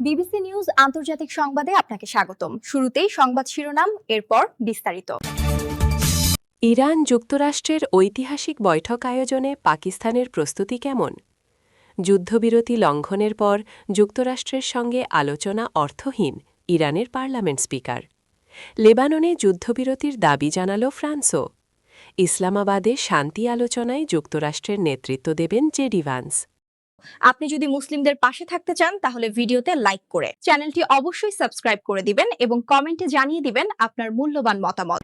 BBC news আন্তর্জাতিক সংবাদে আপনাকে স্বাগতম। শুরুতেই সংবাদ শিরোনাম, এরপর বিস্তারিত। ইরান যুক্তরাষ্ট্রের ঐতিহাসিক বৈঠক আয়োজনে পাকিস্তানের প্রস্তুতি কেমন? যুদ্ধবিরতি লঙ্ঘনের পর যুক্তরাষ্ট্রের সঙ্গে আলোচনা অর্থহীন, ইরানের পার্লামেন্ট স্পিকার। লেবাননে যুদ্ধবিরতির দাবি জানাল ফ্রান্সও। ইসলামাবাদে শান্তি আলোচনায় যুক্তরাষ্ট্রের নেতৃত্ব দেবেন জেডি ভ্যান্স। আপনি যদি মুসলিমদের পাশে থাকতে চান তাহলে ভিডিওতে লাইক করে চ্যানেলটি অবশ্যই সাবস্ক্রাইব করে দিবেন এবং কমেন্টে জানিয়ে দিবেন আপনার মূল্যবান মতামত।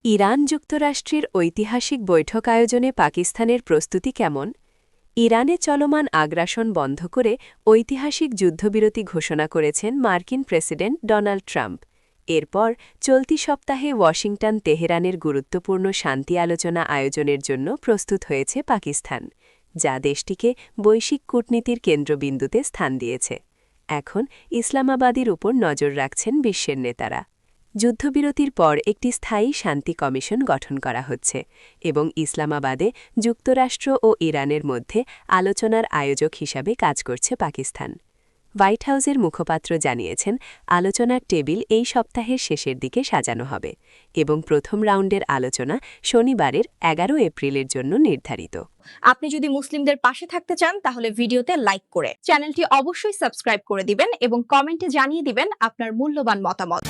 ইরান যুক্তরাষ্ট্রের ঐতিহাসিক বৈঠক আয়োজনে পাকিস্তানের প্রস্তুতি কেমন? ইরানে চলমান আগ্রাসন বন্ধ করে ঐতিহাসিক যুদ্ধবিরতি ঘোষণা করেছেন মার্কিন প্রেসিডেন্ট ডোনাল্ড ট্রাম্প। এরপর চলতি সপ্তাহে ওয়াশিংটন তেহরানের গুরুত্বপূর্ণ শান্তি আলোচনা আয়োজনের জন্য প্রস্তুত হয়েছে পাকিস্তান, যা দেশটিকে বৈশ্বিক কূটনীতির কেন্দ্রবিন্দুতে স্থান দিয়েছে। এখন ইসলামাবাদের উপর নজর রাখছেন বিশ্বের নেতারা। যুদ্ধবিরতির পর একটি স্থায়ী শান্তি কমিশন গঠন করা হচ্ছে এবং ইসলামাবাদে যুক্তরাষ্ট্র ও ইরানের মধ্যে আলোচনার আয়োজক হিসাবে কাজ করছে পাকিস্তান। হোয়াইট হাউসের মুখপাত্র জানিয়েছেন, আলোচনার টেবিল এই সপ্তাহের শেষের দিকে সাজানো হবে এবং প্রথম রাউন্ডের আলোচনা শনিবারের 11 এপ্রিলের জন্য নির্ধারিত। আপনি যদি মুসলিমদের পাশে থাকতে চান তাহলে ভিডিওতে লাইক করে চ্যানেলটি অবশ্যই সাবস্ক্রাইব করে দিবেন এবং কমেন্টে জানিয়ে দিবেন আপনার মূল্যবান মতামত।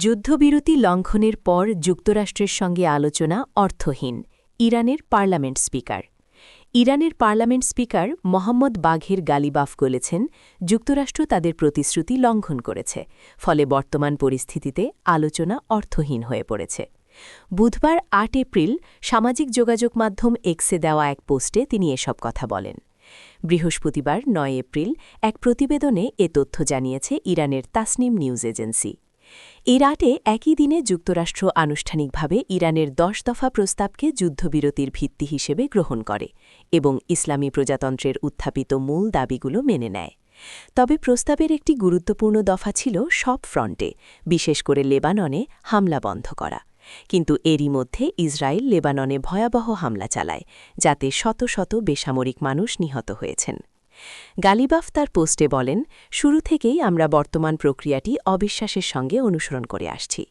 যুদ্ধবিরতি লঙ্ঘনের পর যুক্তরাষ্ট্রের সঙ্গে আলোচনা অর্থহীন, ইরানের পার্লামেন্ট স্পিকার। ইরানের পার্লামেন্ট স্পিকার মোহাম্মদ বাঘের গালিবাফ বলেছেন, যুক্তরাষ্ট্র তাদের প্রতিশ্রুতি লঙ্ঘন করেছে, ফলে বর্তমান পরিস্থিতিতে আলোচনা অর্থহীন হয়ে পড়েছে। বুধবার ৮ এপ্রিল সামাজিক যোগাযোগ মাধ্যম এক্সে দেওয়া এক পোস্টে তিনি এসব কথা বলেন। বৃহস্পতিবার ৯ এপ্রিল এক প্রতিবেদনে এ তথ্য জানিয়েছে ইরানের তাসনিম নিউজ এজেন্সি। এর আগে একই দিনে যুক্তরাষ্ট্র আনুষ্ঠানিকভাবে ইরানের ১০ দফা প্রস্তাবকে যুদ্ধবিরতির ভিত্তি হিসেবে গ্রহণ করে এবং ইসলামী প্রজাতন্ত্রের উত্থাপিত মূল দাবিগুলো মেনে নেয়। তবে প্রস্তাবের একটি গুরুত্বপূর্ণ দফা ছিল সব ফ্রন্টে, বিশেষ করে লেবাননে হামলা বন্ধ করা। কিন্তু এরই মধ্যে ইসরায়েল লেবাননে ভয়াবহ হামলা চালায়, যাতে শত শত বেসামরিক মানুষ নিহত হয়েছেন। গালিবাফ তার পোস্টে বলেন, শুরু থেকেই আমরা বর্তমান প্রক্রিয়াটি অবিশ্বাসের সঙ্গে অনুসরণ করে আসছি।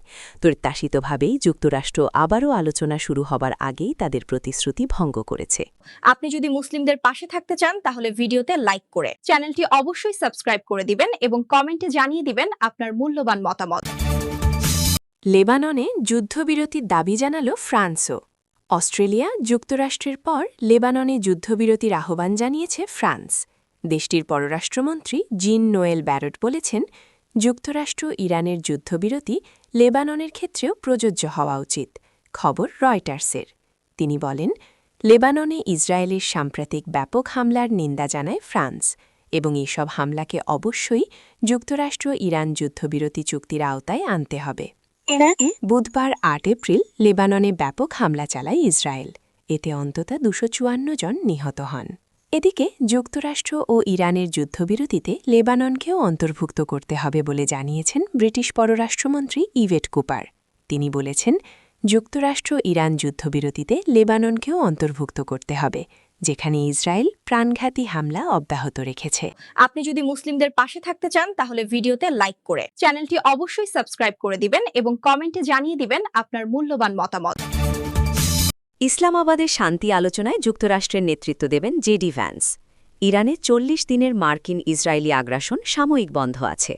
প্রত্যাশিতভাবেই যুক্তরাষ্ট্র আবারও আলোচনা শুরু হবার আগেই তাদের প্রতিশ্রুতি ভঙ্গ করেছে। আপনি যদি মুসলিমদের পাশে থাকতে চান তাহলে ভিডিওতে লাইক করে চ্যানেলটি অবশ্যই সাবস্ক্রাইব করে দিবেন এবং কমেন্টে জানিয়ে দিবেন আপনার মূল্যবান মতামত। লেবাননে যুদ্ধবিরতির দাবি জানাল ফ্রান্সও। অস্ট্রেলিয়া যুক্তরাষ্ট্রের পর লেবাননে যুদ্ধবিরতির আহ্বান জানিয়েছে ফ্রান্স। দেশটির পররাষ্ট্রমন্ত্রী জিন নোয়েল ব্যারট বলেছেন, যুক্তরাষ্ট্র ইরানের যুদ্ধবিরতি লেবাননের ক্ষেত্রেও প্রযোজ্য হওয়া উচিত। খবর রয়টার্সের। তিনি বলেন, লেবাননে ইসরায়েলের সাম্প্রতিক ব্যাপক হামলার নিন্দা জানায় ফ্রান্স এবং এসব হামলাকে অবশ্যই যুক্তরাষ্ট্র ইরান যুদ্ধবিরতি চুক্তির আওতায় আনতে হবে। বুধবার ৮ এপ্রিল লেবাননে ব্যাপক হামলা চালায় ইসরায়েল। এতে অন্তত ২৫৪ জন নিহত হন। এদিকে যুক্তরাষ্ট্র ও ইরানের যুদ্ধবিরতিতে লেবাননকেও অন্তর্ভুক্ত করতে হবে বলে জানিয়েছেন ব্রিটিশ পররাষ্ট্রমন্ত্রী ইভেট কুপার। তিনি বলেছেন, যুক্তরাষ্ট্র ইরান যুদ্ধবিরতিতে লেবাননকেও অন্তর্ভুক্ত করতে হবে, যেখানে ইসরায়েল প্রাণঘাতী হামলা অব্যাহত রেখেছে। আপনি যদি মুসলিমদের পাশে থাকতে চান তাহলে ভিডিওতে লাইক করে চ্যানেলটি অবশ্যই সাবস্ক্রাইব করে দিবেন এবং কমেন্টে জানিয়ে দিবেন আপনার মূল্যবান মতামত। ইসলামাবাদের শান্তি আলোচনায় যুক্তরাষ্ট্রের নেতৃত্ব দেবেন জেডি ভ্যান্স। ইরানে ৪০ দিনের মার্কিন ইসরায়েলি আগ্রাসন সাময়িক বন্ধ আছে।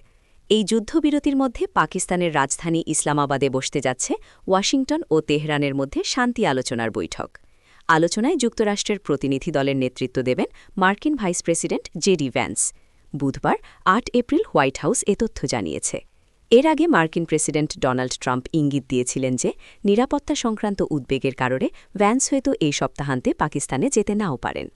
এই যুদ্ধবিরতির মধ্যে পাকিস্তানের রাজধানী ইসলামাবাদে বসতে যাচ্ছে ওয়াশিংটন ও তেহরানের মধ্যে শান্তি আলোচনার বৈঠক। আলোচনায় যুক্তরাষ্ট্রের প্রতিনিধি দলের নেতৃত্ব দেবেন মার্কিন ভাইস প্রেসিডেন্ট জেডি ভ্যান্স। বুধবার ৮ এপ্রিল হোয়াইট হাউস এ তথ্য জানিয়েছে। এর আগে মার্কিন প্রেসিডেন্ট ডোনাল্ড ট্রাম্প ইঙ্গিত দিয়েছিলেন যে নিরাপত্তা সংক্রান্ত উদ্বেগের কারণে ভ্যান্স হয়তো এই সপ্তাহান্তে পাকিস্তানে যেতে নাও পারেন।